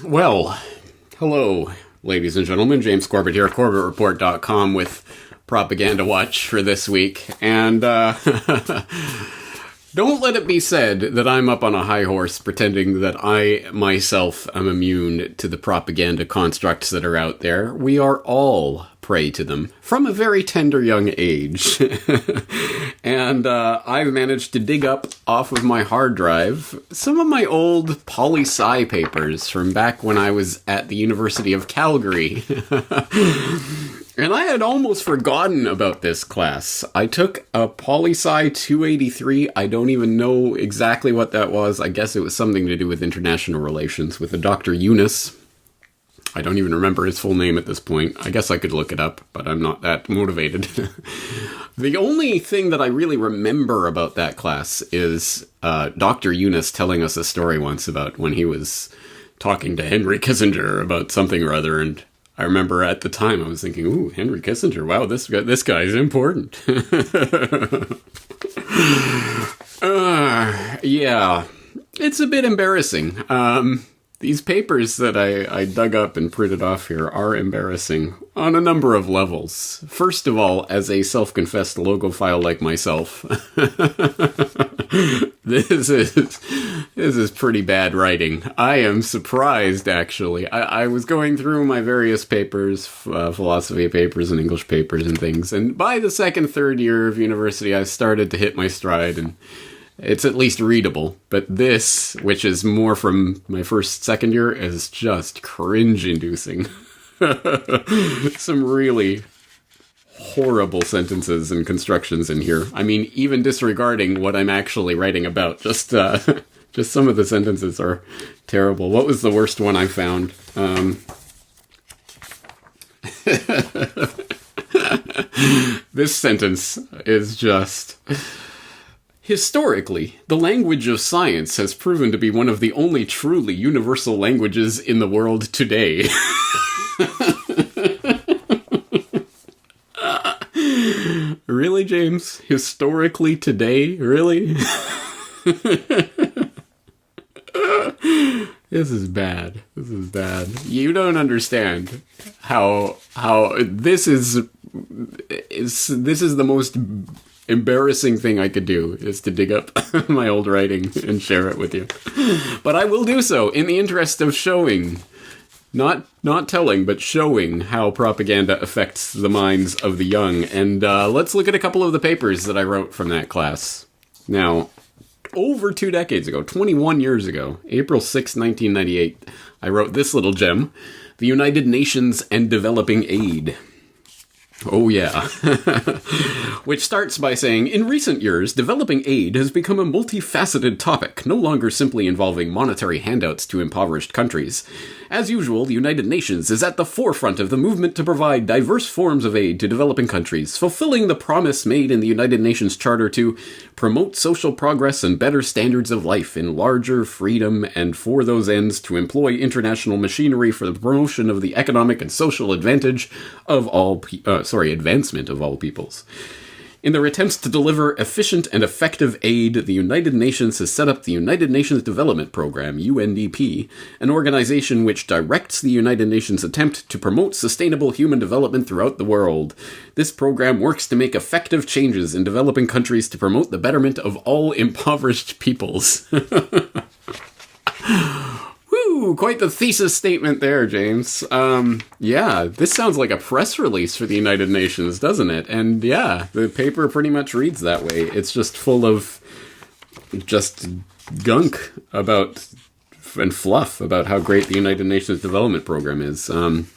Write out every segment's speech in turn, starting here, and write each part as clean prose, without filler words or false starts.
Well, hello, ladies and gentlemen. James Corbett here, CorbettReport.com with Propaganda Watch for this week. And don't let it be said that I'm up on a high horse pretending that I myself am immune to the propaganda constructs that are out there. We are all prey to them from a very tender young age. And I've managed to dig up off of my hard drive some of my old poli-sci papers from back when I was at the University of Calgary. And I had almost forgotten about this class. I took a Poli-Sci 283. I don't even know exactly what that was. I guess it was something to do with international relations with a Dr. Eunice. I don't even remember his full name at this point. I guess I could look it up, but I'm not that motivated. The only thing that I really remember about that class is Dr. Eunice telling us a story once about when he was talking to Henry Kissinger about something or other, and I remember at the time I was thinking, ooh, Henry Kissinger, wow, this guy's important. Yeah, it's a bit embarrassing. These papers that I dug up and printed off here are embarrassing on a number of levels. First of all, as a self-confessed logophile like myself, this is pretty bad writing. I am surprised, actually. I was going through my various papers, philosophy papers and English papers and things, and by the second, third year of university, I started to hit my stride, and it's at least readable, but this, which is more from my first, second year, is just cringe-inducing. Some really horrible sentences and constructions in here. I mean, even disregarding what I'm actually writing about, just some of the sentences are terrible. What was the worst one I found? This sentence is just... Historically, the language of science has proven to be one of the only truly universal languages in the world today. Really, James? Historically today? Really? This is bad. This is bad. You don't understand how this is the most embarrassing thing I could do, is to dig up my old writing and share it with you. But I will do so in the interest of showing, not telling, but showing how propaganda affects the minds of the young. And let's look at a couple of the papers that I wrote from that class. Now, over 2 decades ago, 21 years ago, April 6, 1998, I wrote this little gem, The United Nations and Developing Aid. Oh yeah. Which starts by saying, in recent years, developing aid has become a multifaceted topic, no longer simply involving monetary handouts to impoverished countries. As usual, the United Nations is at the forefront of the movement to provide diverse forms of aid to developing countries, fulfilling the promise made in the United Nations Charter to promote social progress and better standards of life in larger freedom, and for those ends to employ international machinery for the promotion of the economic and social advantage of advancement of all peoples. In their attempts to deliver efficient and effective aid, the United Nations has set up the United Nations Development Program, UNDP, an organization which directs the United Nations' attempt to promote sustainable human development throughout the world. This program works to make effective changes in developing countries to promote the betterment of all impoverished peoples. Woo, quite the thesis statement there, James. Yeah, this sounds like a press release for the United Nations, doesn't it? And yeah, the paper pretty much reads that way. It's just full of just gunk about and fluff about how great the United Nations Development Program is. And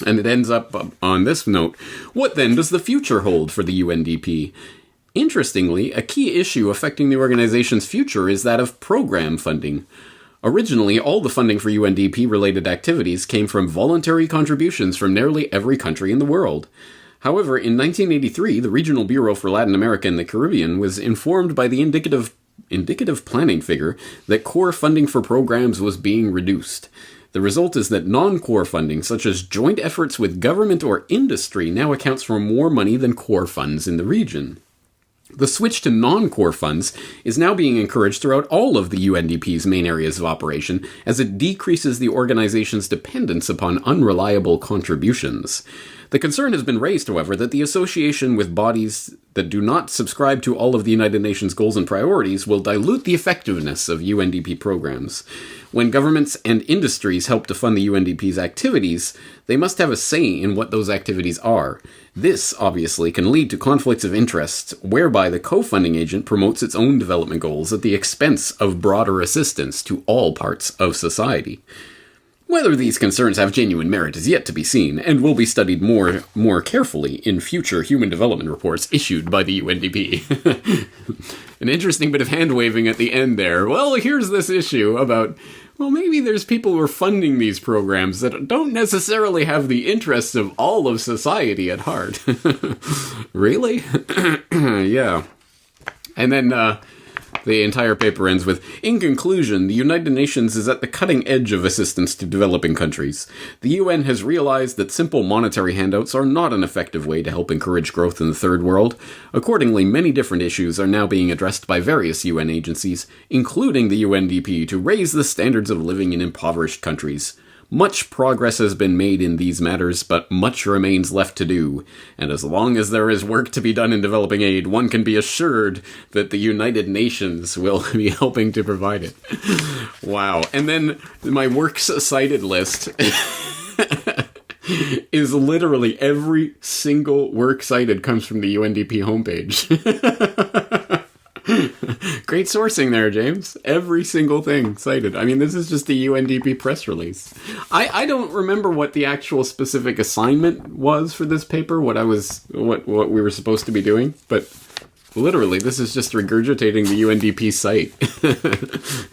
it ends up on this note. What then does the future hold for the UNDP? Interestingly, a key issue affecting the organization's future is that of program funding. Originally, all the funding for UNDP-related activities came from voluntary contributions from nearly every country in the world. However, in 1983, the Regional Bureau for Latin America and the Caribbean was informed by the indicative planning figure that core funding for programs was being reduced. The result is that non-core funding, such as joint efforts with government or industry, now accounts for more money than core funds in the region. The switch to non-core funds is now being encouraged throughout all of the UNDP's main areas of operation, as it decreases the organization's dependence upon unreliable contributions. The concern has been raised, however, that the association with bodies that do not subscribe to all of the United Nations goals and priorities will dilute the effectiveness of UNDP programs. When governments and industries help to fund the UNDP's activities, they must have a say in what those activities are. This, obviously, can lead to conflicts of interest, whereby the co-funding agent promotes its own development goals at the expense of broader assistance to all parts of society. Whether these concerns have genuine merit is yet to be seen, and will be studied more carefully in future human development reports issued by the UNDP. An interesting bit of hand-waving at the end there. Well, here's this issue about, well, maybe there's people who are funding these programs that don't necessarily have the interests of all of society at heart. Really? Yeah. And then, the entire paper ends with, in conclusion, the United Nations is at the cutting edge of assistance to developing countries. The UN has realized that simple monetary handouts are not an effective way to help encourage growth in the third world. Accordingly, many different issues are now being addressed by various UN agencies, including the UNDP, to raise the standards of living in impoverished countries. Much progress has been made in these matters, but much remains left to do. And as long as there is work to be done in developing aid, one can be assured that the United Nations will be helping to provide it. Wow. And then my works cited list is literally every single work cited comes from the UNDP homepage. Great sourcing there, James. Every single thing cited. I mean, this is just the UNDP press release. I don't remember what the actual specific assignment was for this paper, what we were supposed to be doing, but literally, this is just regurgitating the UNDP site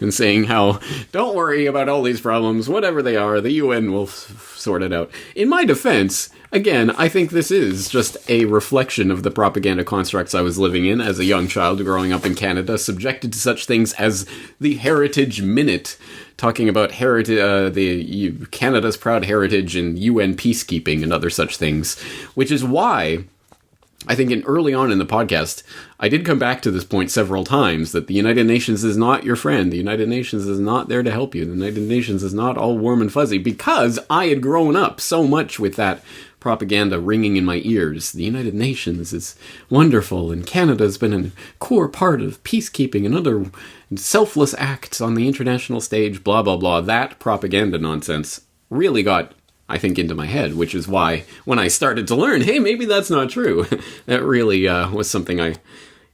and saying how, don't worry about all these problems, whatever they are, the UN will sort it out. In my defense, again, I think this is just a reflection of the propaganda constructs I was living in as a young child growing up in Canada, subjected to such things as the Heritage Minute, talking about Canada's proud heritage and UN peacekeeping and other such things, which is why I think early on in the podcast, I did come back to this point several times, that the United Nations is not your friend. The United Nations is not there to help you. The United Nations is not all warm and fuzzy, because I had grown up so much with that propaganda ringing in my ears. The United Nations is wonderful, and Canada's been a core part of peacekeeping and other selfless acts on the international stage, blah, blah, blah. That propaganda nonsense really got, I think, into my head, which is why when I started to learn, hey, maybe that's not true, that really was something I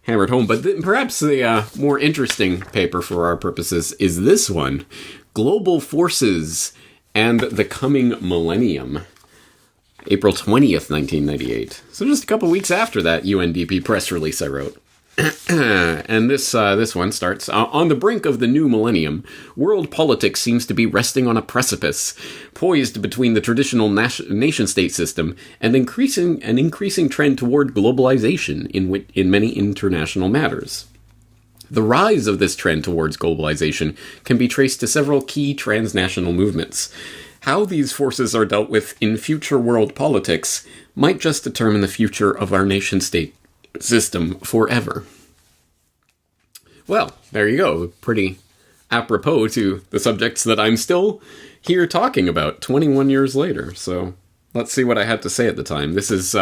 hammered home. But perhaps the more interesting paper for our purposes is this one, Global Forces and the Coming Millennium, April 20th, 1998. So just a couple weeks after that UNDP press release I wrote. And this one starts, on the brink of the new millennium, world politics seems to be resting on a precipice, poised between the traditional nation-state system and an increasing trend toward globalization in many international matters. The rise of this trend towards globalization can be traced to several key transnational movements. How these forces are dealt with in future world politics might just determine the future of our nation-state system forever. Well, there you go. Pretty apropos to the subjects that I'm still here talking about 21 years later. So let's see what I had to say at the time. This is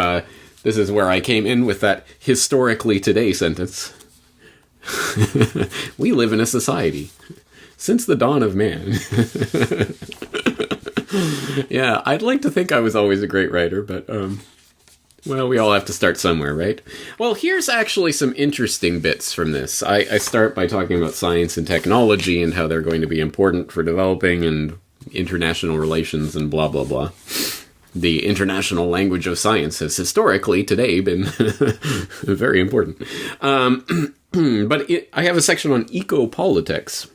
where I came in with that historically today sentence. We live in a society since the dawn of man. Yeah, I'd like to think I was always a great writer, but well, we all have to start somewhere, right? Well, here's actually some interesting bits from this. I start by talking about science and technology and how they're going to be important for developing and international relations and blah, blah, blah. The international language of science has historically today been very important. But I have a section on eco-politics,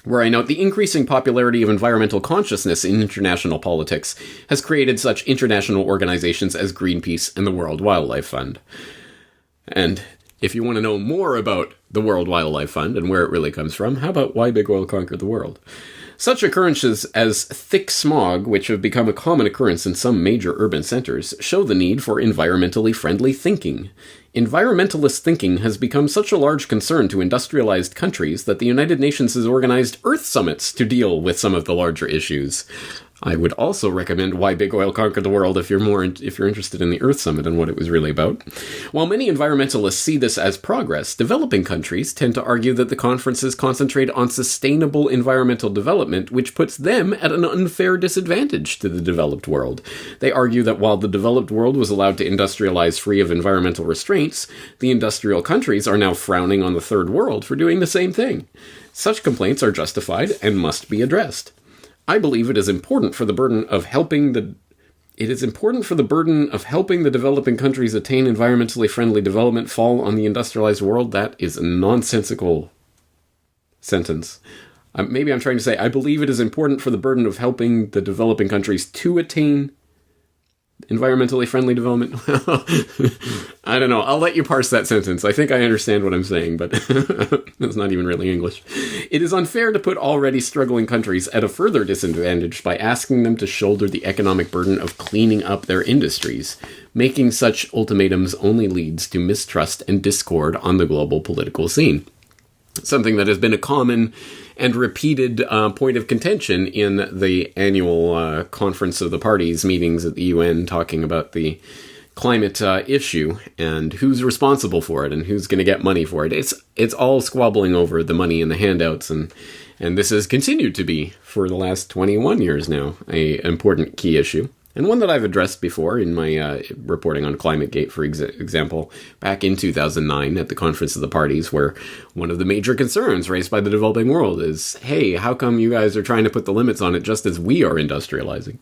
where I note the increasing popularity of environmental consciousness in international politics has created such international organizations as Greenpeace and the World Wildlife Fund. And if you want to know more about the World Wildlife Fund and where it really comes from, how about Why Big Oil Conquered the World? Such occurrences as thick smog, which have become a common occurrence in some major urban centers, show the need for environmentally friendly thinking. Environmentalist thinking has become such a large concern to industrialized countries that the United Nations has organized Earth summits to deal with some of the larger issues. I would also recommend Why Big Oil Conquered the World if you're interested in the Earth Summit and what it was really about. While many environmentalists see this as progress, developing countries tend to argue that the conferences concentrate on sustainable environmental development, which puts them at an unfair disadvantage to the developed world. They argue that while the developed world was allowed to industrialize free of environmental restraints, the industrial countries are now frowning on the third world for doing the same thing. Such complaints are justified and must be addressed. I believe it is important for the burden of helping the developing countries attain environmentally friendly development fall on the industrialized world. That is a nonsensical sentence. Maybe I'm trying to say, I believe it is important for the burden of helping the developing countries to attain environmentally friendly development. I don't know. I'll let you parse that sentence. I think I understand what I'm saying, but it's not even really English. It is unfair to put already struggling countries at a further disadvantage by asking them to shoulder the economic burden of cleaning up their industries. Making such ultimatums only leads to mistrust and discord on the global political scene. Something that has been a common and repeated point of contention in the annual Conference of the Parties meetings at the UN, talking about the climate issue and who's responsible for it and who's going to get money for it. It's all squabbling over the money and the handouts, and this has continued to be, for the last 21 years now, an important key issue. And one that I've addressed before in my reporting on ClimateGate, for example, back in 2009 at the Conference of the Parties, where one of the major concerns raised by the developing world is, hey, how come you guys are trying to put the limits on it just as we are industrializing?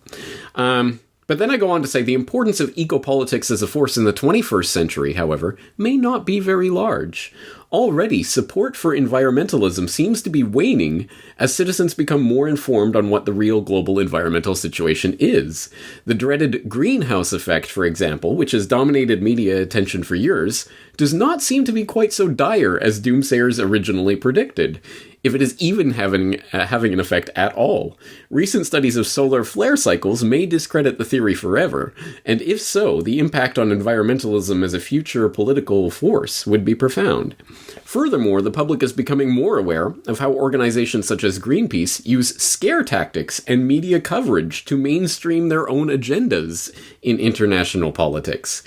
But then I go on to say the importance of ecopolitics as a force in the 21st century, however, may not be very large. Already, support for environmentalism seems to be waning as citizens become more informed on what the real global environmental situation is. The dreaded greenhouse effect, for example, which has dominated media attention for years, does not seem to be quite so dire as doomsayers originally predicted, if it is even having an effect at all. Recent studies of solar flare cycles may discredit the theory forever, and if so, the impact on environmentalism as a future political force would be profound. Furthermore, the public is becoming more aware of how organizations such as Greenpeace use scare tactics and media coverage to mainstream their own agendas in international politics.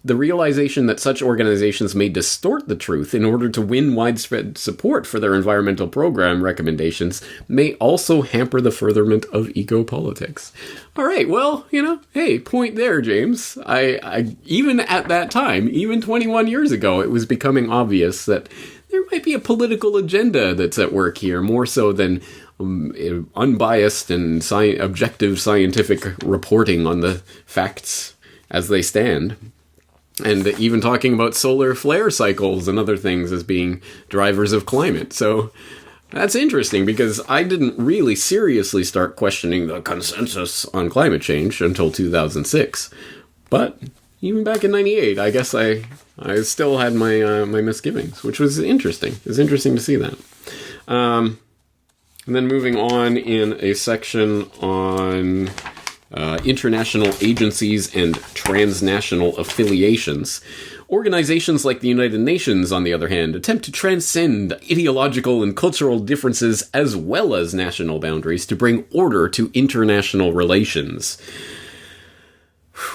The realization that such organizations may distort the truth in order to win widespread support for their environmental program recommendations may also hamper the furtherment of ecopolitics. All right, well, hey, point there, James. I even at that time, even 21 years ago, it was becoming obvious that there might be a political agenda that's at work here, more so than unbiased and objective scientific reporting on the facts as they stand. And even talking about solar flare cycles and other things as being drivers of climate. So that's interesting, because I didn't really seriously start questioning the consensus on climate change until 2006. But even back in 98, I guess I still had my misgivings, which was interesting. It was interesting to see that. And then moving on in a section on international agencies and transnational affiliations. Organizations like the United Nations, on the other hand, attempt to transcend ideological and cultural differences as well as national boundaries to bring order to international relations.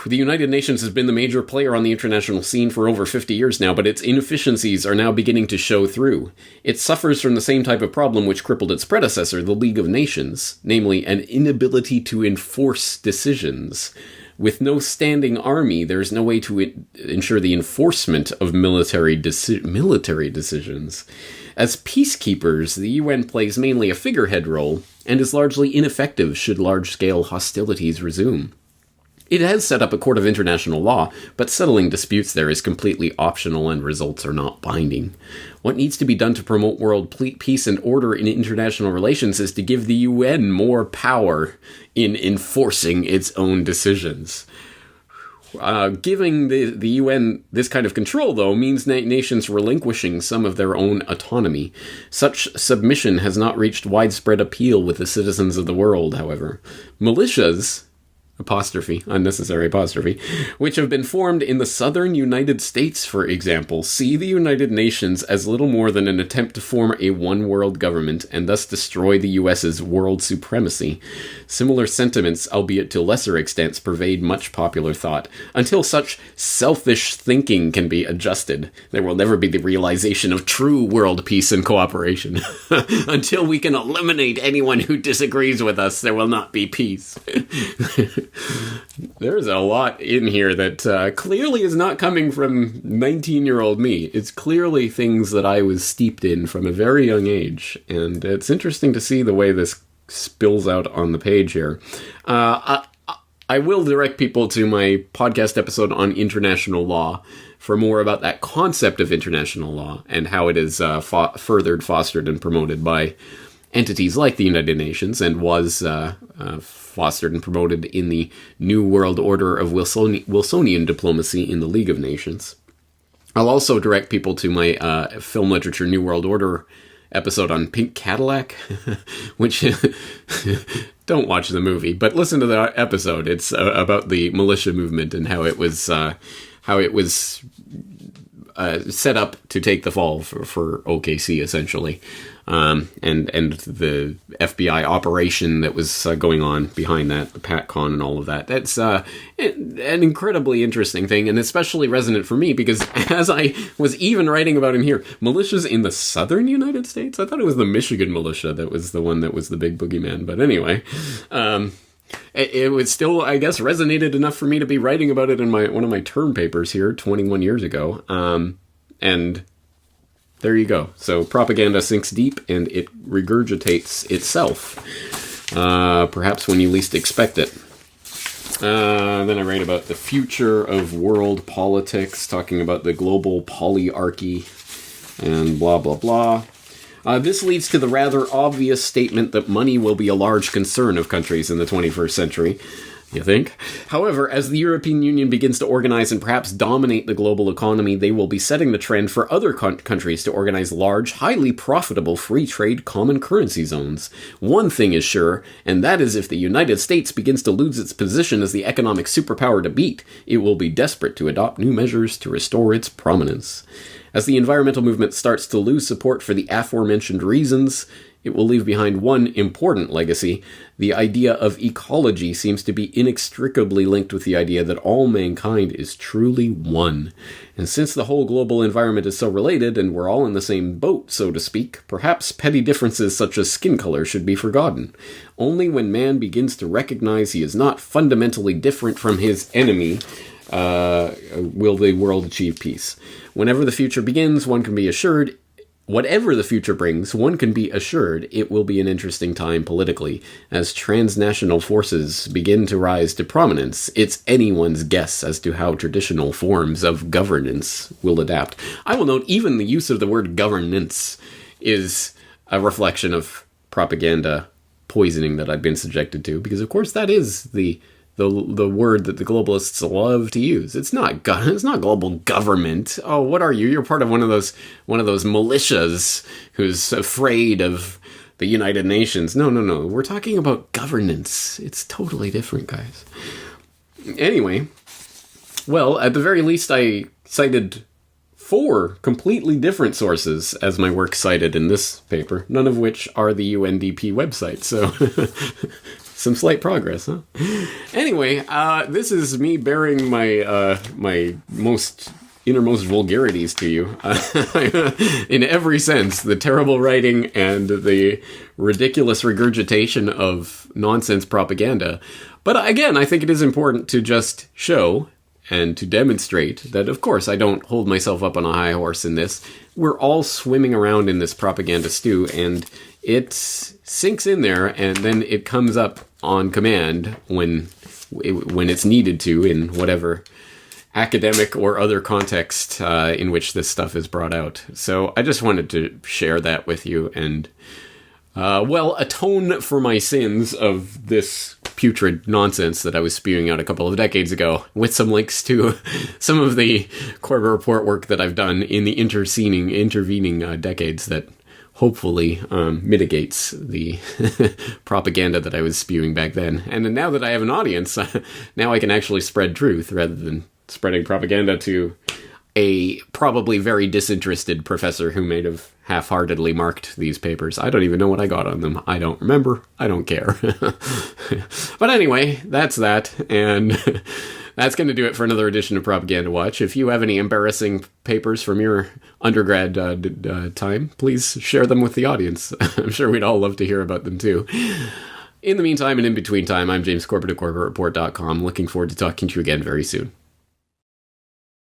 The United Nations has been the major player on the international scene for over 50 years now, but its inefficiencies are now beginning to show through. It suffers from the same type of problem which crippled its predecessor, the League of Nations, namely an inability to enforce decisions. With no standing army, there's no way to ensure the enforcement of military decisions. As peacekeepers, the UN plays mainly a figurehead role, and is largely ineffective should large-scale hostilities resume. It has set up a court of international law, but settling disputes there is completely optional and results are not binding. What needs to be done to promote world peace and order in international relations is to give the UN more power in enforcing its own decisions. Giving the UN this kind of control, though, means nations relinquishing some of their own autonomy. Such submission has not reached widespread appeal with the citizens of the world, however. Militias, unnecessary apostrophe, which have been formed in the southern United States, for example, see the United Nations as little more than an attempt to form a one-world government and thus destroy the US's world supremacy. Similar sentiments, albeit to lesser extents, pervade much popular thought. Until such selfish thinking can be adjusted, there will never be the realization of true world peace and cooperation. Until we can eliminate anyone who disagrees with us, there will not be peace. There's a lot in here that clearly is not coming from 19-year-old me. It's clearly things that I was steeped in from a very young age, and it's interesting to see the way this spills out on the page here. I will direct people to my podcast episode on international law for more about that concept of international law and how it is furthered, fostered, and promoted by entities like the United Nations, and was fostered and promoted in the New World Order of Wilsonian diplomacy in the League of Nations. I'll also direct people to my film literature New World Order episode on Pink Cadillac, which don't watch the movie, but listen to the episode. It's about the militia movement and how it was set up to take the fall for OKC, essentially, and the FBI operation that was going on behind that, the PatCon and all of that. That's an incredibly interesting thing, and especially resonant for me, because as I was even writing about in here, militias in the southern United States? I thought it was the Michigan militia that was the one that was the big boogeyman, but anyway, it was still, I guess, resonated enough for me to be writing about it in one of my term papers here 21 years ago. And there you go. So propaganda sinks deep and it regurgitates itself, perhaps when you least expect it. Then I write about the future of world politics, talking about the global polyarchy and blah, blah, blah. This leads to the rather obvious statement that money will be a large concern of countries in the 21st century, you think? However, as the European Union begins to organize and perhaps dominate the global economy, they will be setting the trend for other countries to organize large, highly profitable free trade common currency zones. One thing is sure, and that is if the United States begins to lose its position as the economic superpower to beat, it will be desperate to adopt new measures to restore its prominence. As the environmental movement starts to lose support for the aforementioned reasons, it will leave behind one important legacy. The idea of ecology seems to be inextricably linked with the idea that all mankind is truly one. And since the whole global environment is so related, and we're all in the same boat, so to speak, perhaps petty differences such as skin color should be forgotten. Only when man begins to recognize he is not fundamentally different from his enemy will the world achieve peace. Whenever the future begins, one can be assured, whatever the future brings, one can be assured it will be an interesting time politically. As transnational forces begin to rise to prominence, it's anyone's guess as to how traditional forms of governance will adapt. I will note, even the use of the word governance is a reflection of propaganda poisoning that I've been subjected to, because of course that is the word that the globalists love to use. It's not global government. Oh, what are you? You're part of one of those militias who's afraid of the United Nations. No. We're talking about governance. It's totally different, guys. Anyway, well, at the very least, I cited 4 completely different sources as my work cited in this paper, none of which are the UNDP website, so some slight progress, huh? Anyway, this is me bearing my my innermost vulgarities to you, in every sense, the terrible writing and the ridiculous regurgitation of nonsense propaganda. But again, I think it is important to just show and to demonstrate that, of course, I don't hold myself up on a high horse in this. We're all swimming around in this propaganda stew, and it sinks in there, and then it comes up on command when it's needed to, in whatever academic or other context in which this stuff is brought out. So I just wanted to share that with you and, atone for my sins of this putrid nonsense that I was spewing out a couple of decades ago, with some links to some of the Corbett Report work that I've done in the intervening decades that hopefully mitigates the propaganda that I was spewing back then. And now that I have an audience, now I can actually spread truth rather than spreading propaganda to a probably very disinterested professor who may have half-heartedly marked these papers. I don't even know what I got on them. I don't remember. I don't care. But anyway, that's that. And that's going to do it for another edition of Propaganda Watch. If you have any embarrassing papers from your undergrad time, please share them with the audience. I'm sure we'd all love to hear about them too. In the meantime and in between time, I'm James Corbett at CorbettReport.com. Looking forward to talking to you again very soon.